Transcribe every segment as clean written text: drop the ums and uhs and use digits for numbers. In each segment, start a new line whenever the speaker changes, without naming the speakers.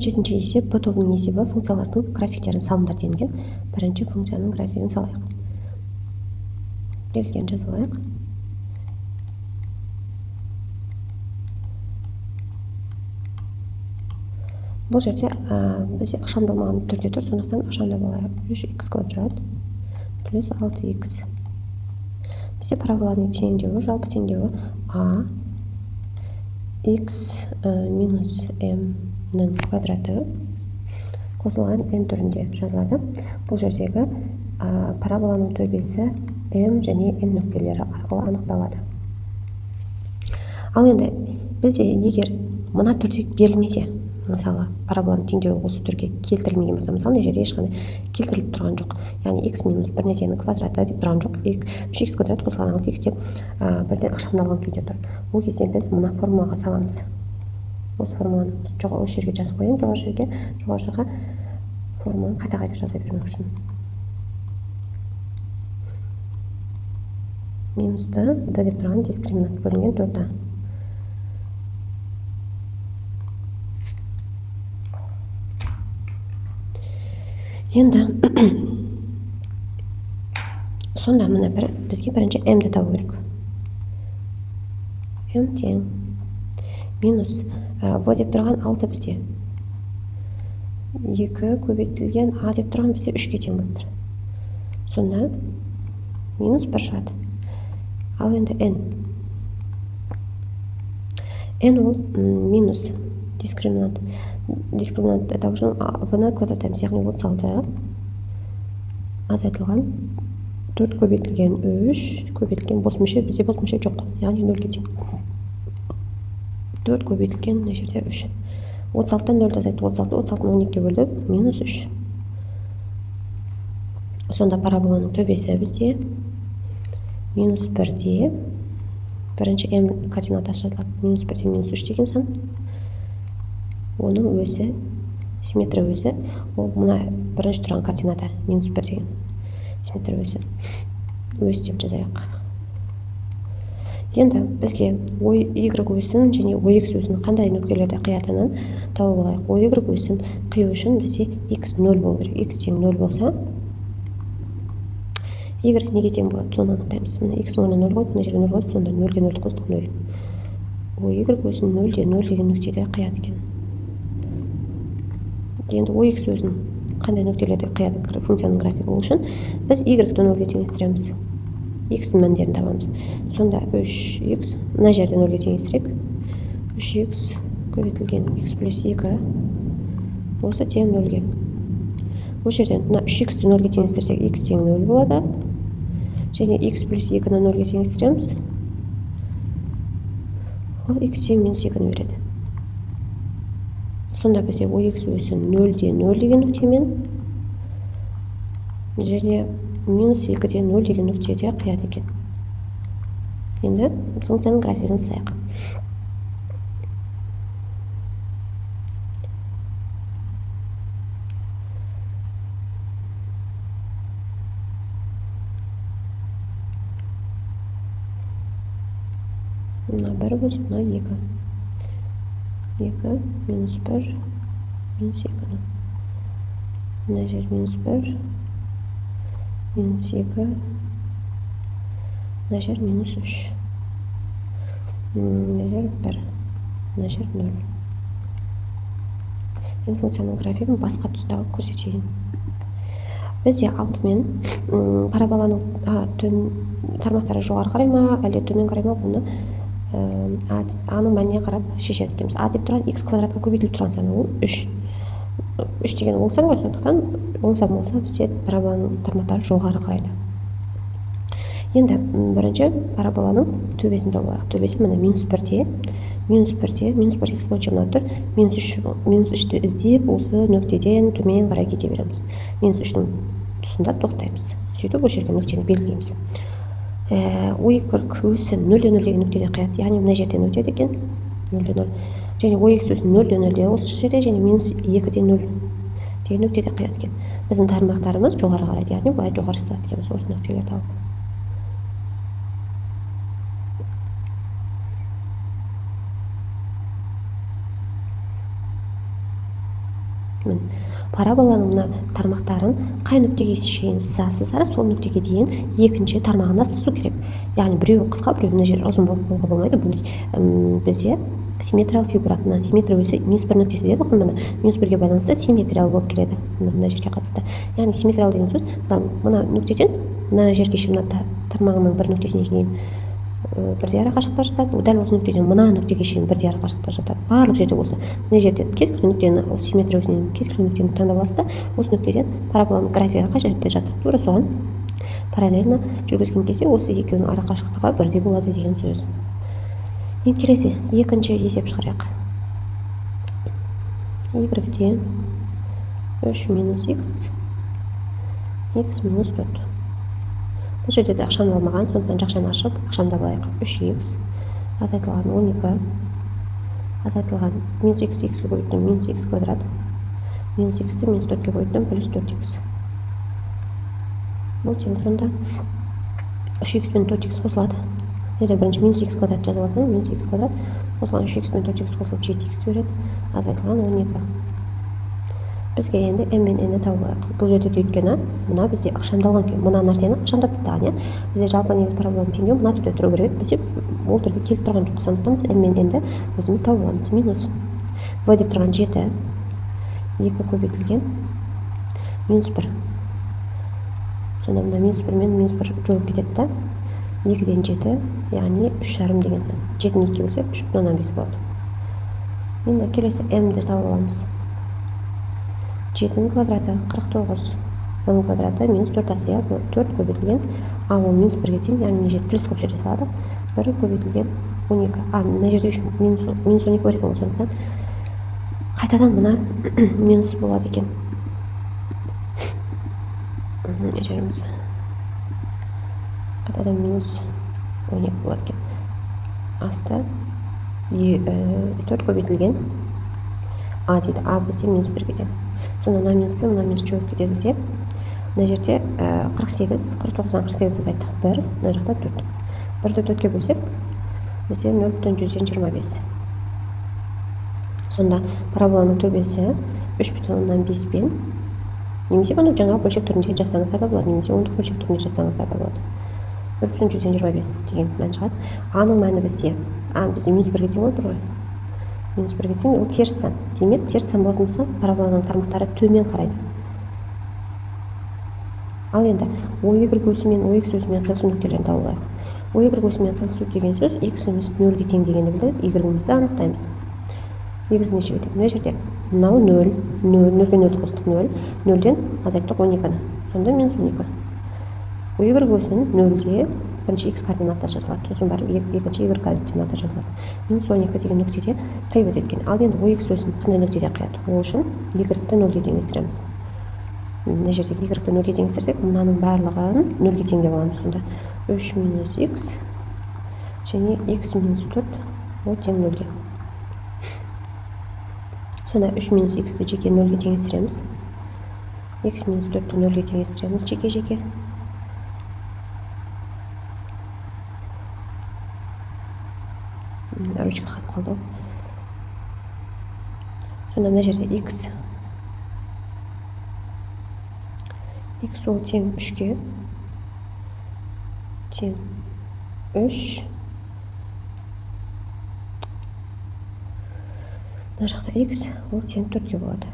жетінші есеп b тобының есебі функциялардың графиктерін салыңдар делінген. Бірінші функцияның графигін салайық. Берілген жазалайық. Бұл жерде бізде ықшамдалмаған түрде тұр, сондықтан ықшамдап алайық. 3x квадрат плюс 6x. Бізде параболаның теңдеуі, жалпы теңдеуі a x минус m-нің квадраты қосылған n түрінде жазылады. Бұл жердегі параболаның төбесі m және n нүктелері арқылы анықталады. Ал енді бізде егер мына түрде берілмесе, мысалы параболаның теңдеуі осы түрге келтірілмеген болса, мысалы мына жерде ешқандай келтіріліп тұрған жоқ, яғни x минус бір нәрсенің квадраты деп тұрған жоқ, 3x квадрат қосылған 6x деп бірден ықшамдалған күйде тұр. Ол кезде біз мына формулаға саламыз. Осы формуланы осы жерге жазып қояйын, жоғары жаққа формуланы қайта жаза бермек үшін. Минусты d деп тұрған дискриминант бөлінген 4-а. Енді сонда мына бізге бірінші m-ді табу керек. m тең минус v деп тұрған 6 бізде 2 көбейтілген a деп тұрған бізде 3-ке тең болып тұр. Сонда минус 1 шығады. Ал енді n ол минус дискриминант табу үшін v-ны квадраттаймыз, яғни 36 азайтылған 4 көбейтілген 3 көбейтілген бос мүше, бізде бос мүше жоқ, яғни 0-ге тең. 4 көбейтілген мына жерде 3. 36-тан 0-ді азайтты, 36-ны 12-ге бөлдік, минус 3. Сонда параболаның төбесі бізде минус 1-де, бірінші m координатасы жазылады, минус 1-де минус 3 деген сан. Оның өзі, симметрия өзі, ол мына бірінші тұрған координата минус 1 деген симметрия өзі деп жазайық. Енді бізге y өсін және yx өсін қандай нүктелерде қиятынын тауып алайық. y өсін қию үшін бізде x 0 болу керек. X тең 0 болса, y неге тең болады? Соны анықтаймыз. Мына x 0-ны 0 қойдық, мына жерге 0 қойдық, сонда 0-ге 0 қостық 0. y өсін 0-де 0 деген нүктеде қияды екен. Енді yx өзін қандай нүктелерде қияды функцияның графигі ол үшін біз y-ді 0-ге теңестіреміз. X-дің мәндерін табамыз. Сонда 3x, мына жерде 0-ге теңестірек. 3x көбейтілген x плюс 2 осы тең 0-ге. Осы жерден 3x-ді 0-ге теңестірсек x тең 0 болады. Және x плюс 2-ні 0-ге теңестіреміз. Ол x тең минус 2-ні береді. Сонда бізде yx өсін 0-де 0 деген нүктемен және минус 2-де 0 деген нүктеде қияды екен. Енді функцияның графигін сызайық. Мына 1 болсын, мына 2. 2 минус 1 минус 2. Мына жер минус 1 минус 2. Мына жер минус 3. Мына жер 1. Мына жер 0. Енді функцияның графигін басқа тұста көрсетейін. Бізде алдымен параболаның тармақтары жоғары қарай ма, әлде төмен қарай ма, бұны a-ның мәніне қарап шешеді екенбіз. A деп тұрған x квадратқа көбейтіліп тұрған сан ол 3. 3 деген оң сан ғой, сондықтан оң сан болса бізде параболаның тармақтары жоғары қарайды. Енді бірінші параболаның төбесін тауып алайық. Төбесі міне минус 1-де, минус 1 x бойынша мына тұр. Минус 3-ті іздеп, осы нүктеден төмен қарай кете береміз. Минус 3-дің тұсында тоқтаймыз. Сөйтіп, осы жерге нүктені белгілейміз. y өсін 0-де 0 деген нүктеде қияды, яғни мына жерде нүктеде екен 0-де 0. Және yx өсін 0-де 0-де осы жерде, және минус 2-де 0 деген нүктеде қияды екен. Біздің тармақтарымыз жоғары қарайды, яғни былай жоғары сызады екенбіз осы нүктелерді алып. міне параболаның мына тармақтарын қай нүктеге шейін сызасыздар, сол нүктеге дейін екінші тармағына сызу керек. Яғни біреуі қысқа, біреуі мына жер ұзын болып қалуға болмайды. Бұл бізде симметриялық фигура. Мына симметрия өзі -1 нүктесі деді ғой, мына -1-ге байланысты симметриялы болып келеді мына жерге қатысты. Яғни симметриялы деген сөз мына нүктеден мына жерге шейін мына тармағының бір нүктесіне дейін бірдей арақашықтықта жатады. Дәл осы нүктеден мына нүктеге шейін бірдей арақашықтықта жатады. Барлық жерде осы. Мына жерде кез келген нүктені, осы симметрия өзінен кез келген нүктені таңдап аласыз да, осы нүктеден параболаның графигі қай жерде жатыр, тура соған параллельно жүргізген кезде осы екеуінің арақашықтығы бірдей болады деген сөз. Енді келесі екінші есеп шығарайық. Y-де 3 минус x, x минус 4. Бұл жерде де ақшаны болмаған, сондықтан жақшаны ашып, ақшаны да алайық. 3x азайтылған 12 азайтылған минус x-ті x-ке көбейттім, минус x квадрат, минус x-ті минус 4-ке көбейттім, плюс 4x. Бұл тең сонда 3x пен 4x қосылады. Неде бірінші минус x квадрат жазып алатын, минус x квадрат қосылған 3x пен 4x қосылып 7x береді, азайтылған 12. Бізге енді m мен n-ді тауып алайық. Бұл жерде өйткені мына бізде ықшамдалған күйі, мына нәрсені ықшамдап тастаған, бізде жалпы негіз параболаның теңдеуі мына түрде тұру керек, бізде бұл түрге келіп тұрған жоқ. Сондықтан біз m мен n-ді өзіміз тауып аламыз. Минус v деп тұрған 7, 2 көбейтілген минус 1. Сонда мына минус 1 мен минус 1 жойылып кетеді да, 2-ден 7, яғни 3,5 деген сан. 7-ні 2 бөлсек 3,5 болады. Енді келесі m-ді тауып аламыз. 7-нің квадраты 49, 1-ның квадраты минус 4 асы, 4 көбейтілген, ол минус 1-ге тең, яғни мына жер плюс қылып жерге салады. 1 көбейтілген 12, мына жерде үшін минус 12 бар екен, сондықтан қайтадан мына минус болады екен. Жеріміз қайтадан минус 12 болады екен. Асты 4 көбейтілген дейді, бізде минус 1-ге тең. Сонда мына минус пен мына минус жойылып кетеді де, мына жерде 48, 49-дан 48 азайттық 1, мына жақта 4. 1-ді 4-ке бөлсек, бізде 0,125. Сонда параболаның төбесі 3,5 пен, немесе бұны жаңа бөлшек түрінде жазсаңыздар да болады, немесе ондық бөлшек түрінде жазсаңыздар да болады. 1,125 деген мән шығады. А-ның мәні бізде, бізде минус 1-ге тең болып тұр ғой. Минус 1-ге тең, ол теріс сан. Демек, теріс сан болатын болса, параболаның тармақтары төмен қарайды. Ал енді OY бөлісі мен OX өзімен қиылысу нүктелерін тауып алайық. OY бөлісімен қиылысу деген сөз x-іміз 0-ге тең дегенді білдіреді, y-імізді анықтаймыз. Y нешеге тең? Мына жерде мынау 0, 0-ге 0 қостық 0, 0-ден азайттық 12-ні. Сонда минус 12. OY бөлісінің 0-де бірінші x координаты жазылады, сосын бар екінші y координаты жазылады. Минус 12 деген нүктеде қиып өтеді. Ал енді OX өзін қандай нүктеде қияды? Ол үшін y-ті 0-ге теңестіреміз. Мына жерде y-ті 0-ге теңестірсек, мынаның барлығын 0-ге тең деп аламыз. Сонда 3 минус x және x минус 4 ол тең 0-ге. Сонда 3 минус x-ті жеке 0-ге теңестіреміз. x минус 4-ті 0-ге теңестіреміз жеке-жеке. Ручка қатып қалды. Сонда мына жерде x ол тең 3-ге тең 3. Мына жақта x ол тең 4-ге болады.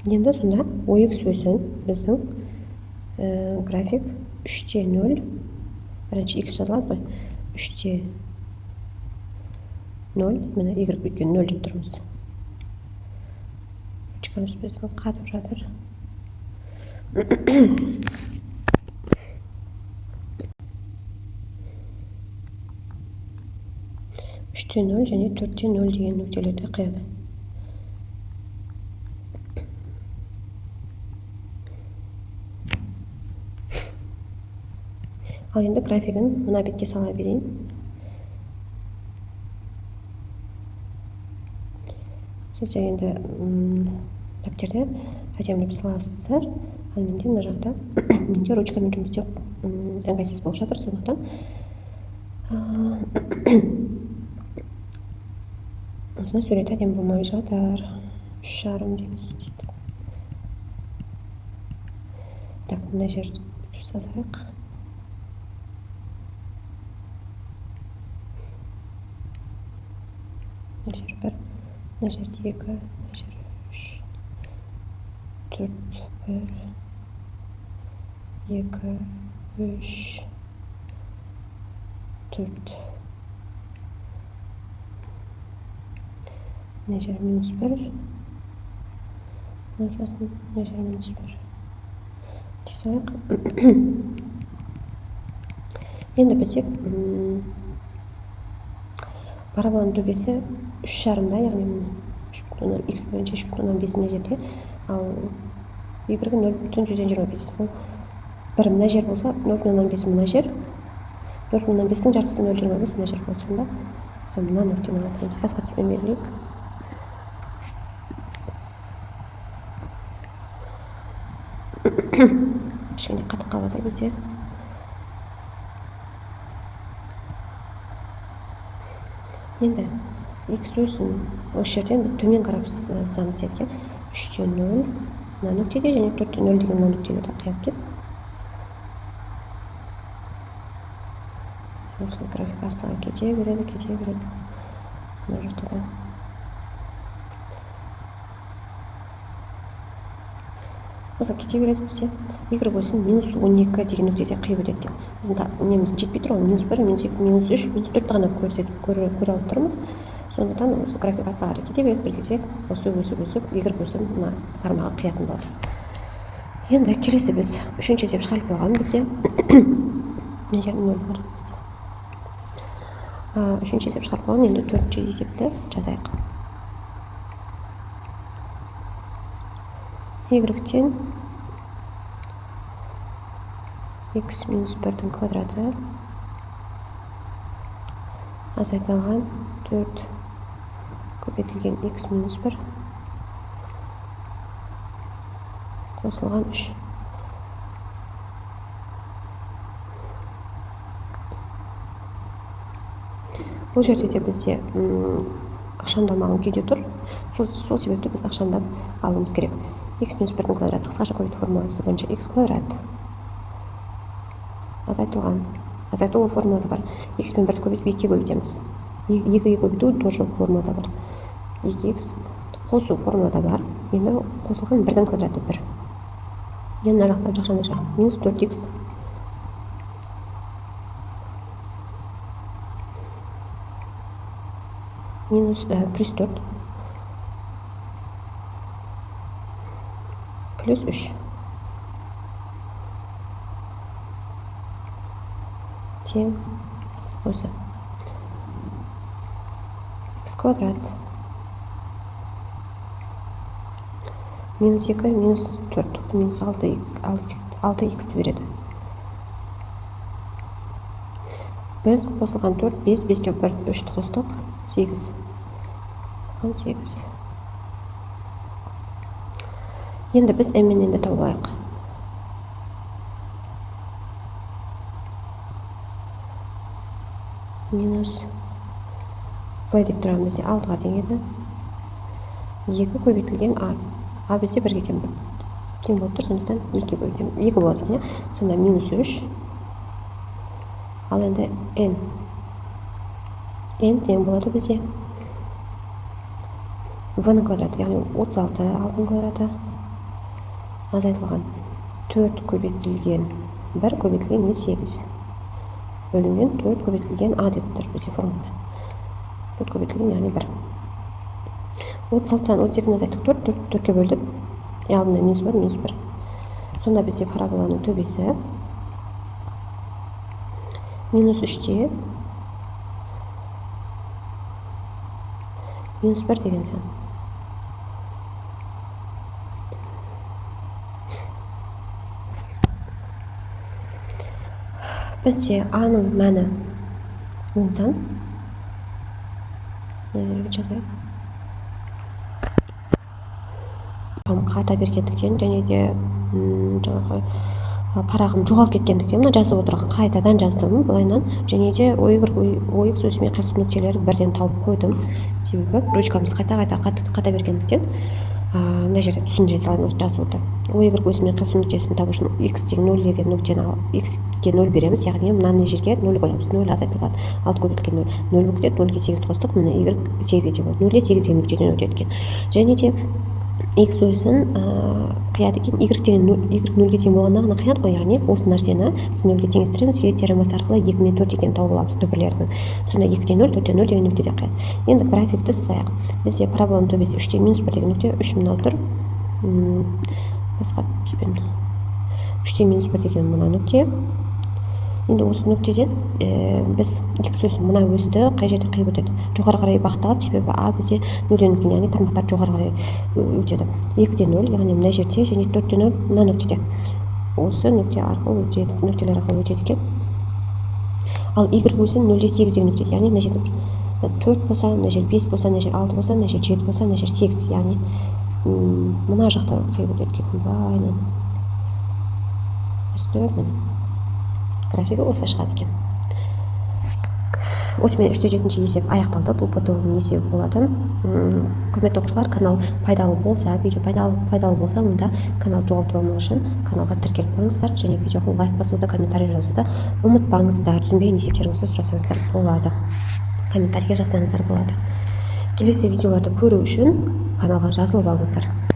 Енді сонда OX өзін біздің график 3-те 0, бірінші x жазылады ғой, 3-те 0, мені y өткен 0 деп тұрмыз. Ручкамыз біздің қатып жатыр. 3-те 0 және 4-те 0 деген нүктелерді қияды. Ал енді графигін мына бетке сала берейін. Сіздер енді дәптерде әдемілеп саласыздар. Ал менде мына жақта ручкамен жұмыс істеу ыңғайсыз болып жатыр, сондықтан осыны сурет әдемі болмай жатыр. 3,5 дейміз дейді. Так, мына жерді жазайық. Мына жер 1, мына жер 2, мына жер 3, 4, 1, 2, 3, 4. Мына жер -1. Мына жер -1. Жасайық. Енді бізде параболаның төбесі 3,5-да, яғни x бойынша 3,5 мына жерде, ал y 0,125. Бұл 1 мына жер болса, 0,5 мына жер, 0,5-тің жартысы 0,25 мына жер болды. Сонда мына нүктені алатырмыз. Басқа түспен белгілейік. Кішкене қатып қалып жатыр бізде. Енді x өзін осы жерден біз төмен қарап сызамыз дедік. 3-те 0 мына нүктеде және 4-те 0 деген мына нүктелерді қиып кеп. Осы график астыға кете береді. Мына ортада. Осы кете береді бізде. Y өсін -12 деген нүктеде қиып өтеді. Біздің неміз жетпей тұр, -1, -2, -3, -4 ғана көре алып тұрмыз. Сондықтан осы график астыға кете береді. Bir кезде осы өсіп, Y өсіп мына тармағы қиятын болады. Енді келесі біз 3-ші есеп шығарып қойған бізде. Мына жерде 0 бар бізде. 3-ші есеп шығарып қойған, енді 4-ші есепті жазайық. Y-тен x минус 1-дің квадраты азайтылған 4 көбейтілген x минус 1 қосылған 3. Бұл жерде де бізде ақшамдамаған күйде тұр. Сол себепті біз ақшамдап алуымыз керек. X минус 1-дің квадраты қысқаша көбейту формуласы бойынша x квадрат азайтылу формулада бар. X пен 1-ді көбейтіп 2-ге көбейтеміз. 2-ге көбейту тоже формулада бар. 2x қосу формулада бар. Енді қосылған 1-дің квадраты 1. Енді мына жақтан жақшандай жақ минус 4x минус плюс 4 плюс 3 тең осы x квадрат минус 2 минус 4 минус 6x береді. 1 қосылған 4 5, 5-ке 1 3-ті қостық 8. 8. Енді біз m-мен енді тауып алайық. Минус v деп тұрамыз бізде 6-ға тең еді. 2 көбейтілген a бізде 1-ге тең болып тұр, сондықтан 2 болады. Сонда минус 3. Ал енді n тең болады бізде v-ның квадраты, яғни 36, 6-ның квадраты азайтылған 4 көбейтілген 1 көбейтілген 8 бөлінген 4 көбейтілген a деп тұр бізде формулада. 4 көбейтілген, яғни 1. 36-тан 32-ні азайттық 4-ке бөлдік. Алдында минус 1. Сонда бізде параболаның төбесі минус 3-те минус 1 деген сан. Бізде a-ның мәні 10 сан. Жазайық. Қата бергендіктен және де жаңағы парағым жоғалып кеткендіктен мына жазып отырған қайтадан жаздым былайынан, және де OX өсіме қосу нүктелері бірден тауып қойдым, себебі ручкамыз қата бергендіктен мына жерде түсіндіре салайын осы жазуды. OY өсіме қосу нүктесін табу үшін x тең 0 деген нүктені x-ке 0 береміз, яғни мынаны жерге 0 қоямыз. 0 азайтылған, 6 көбейтілген 0 0 кетеді, 0-ге 8 қостық, міне y 8-ге тең болады. 0-де 8 деген нүктеден өтеді екен. Және де x өзін қияды екен, y 0-ге тең болғанда ғана қияды ғой, яғни осы нәрсені біз 0-ге теңестіреміз, Филет теоремасы арқылы 2 мен 4 деген тауып аламыз түбірлердің. Сонда 2-де 0, 4-де 0 деген нүктеде қияды. Енді графикті сызайық. Бізде параболаның төбесі 3-те -1 деген нүкте, 3 мынау тұр. Басқа түспен. 3-те -1 деген мына нүкте. Енді осы нүктеден біз x өсім мына өсті қай жерде қиып өтеді? Жоғары қарай бағытталады, себебі а бізде 0-ден екен, яғни тармақтар жоғары қарай өтеді. 2-де 0, яғни мына жерде, және 4-те 0 мына нүктеде. Осы нүкте арқылы өтеді, нүктелер арқылы өтеді екен. Ал y өсім 0-де 8 деген нүктеде, яғни мына жерде 4 болса, мына жер 5 болса, мына жер 6 болса, мына жер 7 болса, мына жер 8, яғни мына жақта қиып өтеді екен. Байлан. Өстіп, графигі осылай шығады екен. Осымен 3-те 7-ші есеп аяқталды. Бұл потолығының есебі болатын. Құрметті оқушылар, канал пайдалы болса, видео пайдалы болса, мұнда канал жоғалтып алмау үшін каналға тіркеліп қойыңыздар, және видеоға лайк басуды, комментарий жазуды ұмытпаңыздар. Түсінбеген есептеріңізді сұрасаңыздар болады. Комментарий жазсаңыздар болады. Келесі видеоларды көру үшін каналға жазылып алыңыздар.